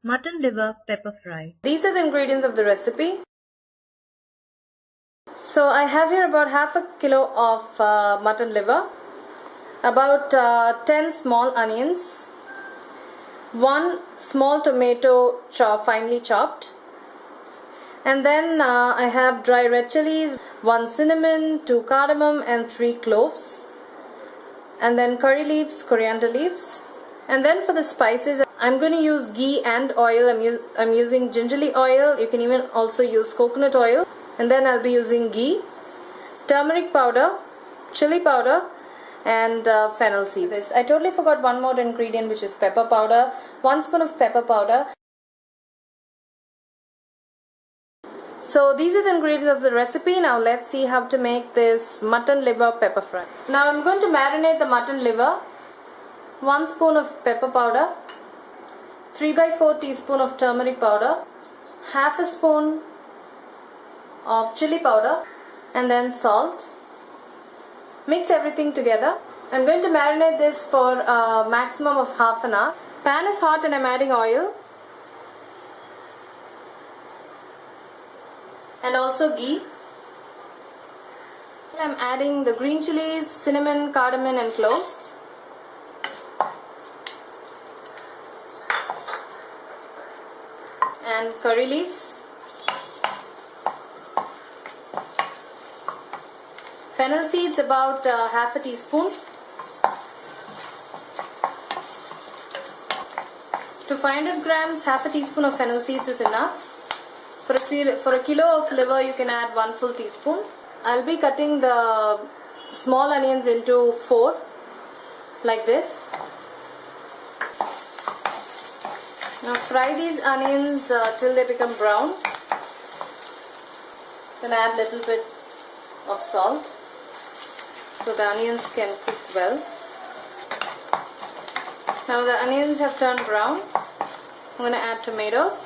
Mutton liver pepper fry. These are the ingredients of the recipe. So I have here about half a kilo of mutton liver, about 10 small onions, 1 small tomato finely chopped, and then I have dry red chilies, 1 cinnamon, 2 cardamom and 3 cloves, and then curry leaves, coriander leaves. And then for the spices, I'm going to use ghee and oil. I'm using gingerly oil. You can even also use coconut oil. And then I'll be using ghee, turmeric powder, chili powder, and fennel seeds. I totally forgot one more ingredient, which is pepper powder. 1 spoon of pepper powder. So these are the ingredients of the recipe. Now let's see how to make this mutton liver pepper fry. Now I'm going to marinate the mutton liver. 1 spoon of pepper powder, 3/4 teaspoon of turmeric powder, half a spoon of chili powder, and then salt. Mix everything together. I'm going to marinate this for a maximum of half an hour. Pan is hot and I'm adding oil and also ghee. I'm adding the green chilies, cinnamon, cardamom and cloves. And curry leaves, fennel seeds about half a teaspoon. To 500 grams, half a teaspoon of fennel seeds is enough. For a kilo of liver, you can add 1 full teaspoon. I'll be cutting the small onions into 4, like this. Now fry these onions till they become brown. Then add a little bit of salt so the onions can cook well. Now the onions have turned brown. I'm going to add tomatoes.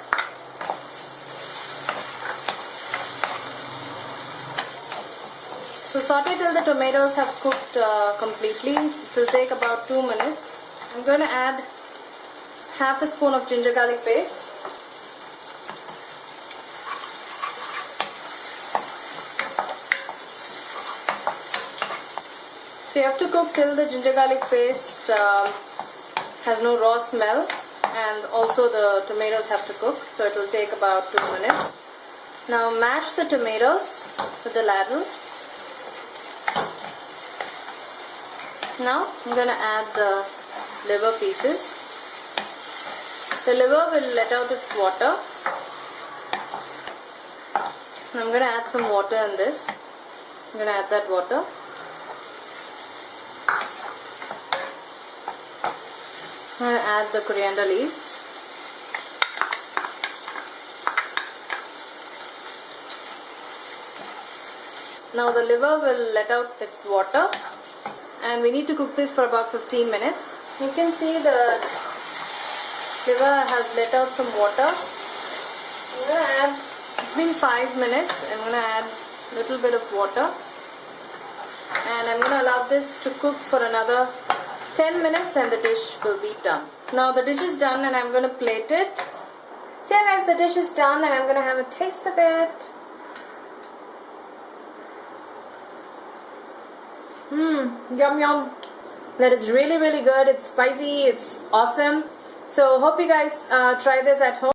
So saute till the tomatoes have cooked completely. It will take about 2 minutes. I'm going to add half a spoon of ginger garlic paste. So you have to cook till the ginger garlic paste has no raw smell, and also the tomatoes have to cook, so it will take about 2 minutes. Now mash the tomatoes with the ladle. Now I'm going to add the liver pieces. The liver will let out its water. I'm going to add some water in this. I'm going to add that water. I'm going to add the coriander leaves. Now the liver will let out its water, and we need to cook this for about 15 minutes. You can see the liver has let out some water. I'm going to add, it's been 5 minutes, I'm going to add a little bit of water, and I'm going to allow this to cook for another 10 minutes and the dish will be done. Now the dish is done and I'm going to plate it. So yeah guys, the dish is done and I'm going to have a taste of it. Yum yum. That is really good. It's spicy, it's awesome. So hope you guys try this at home.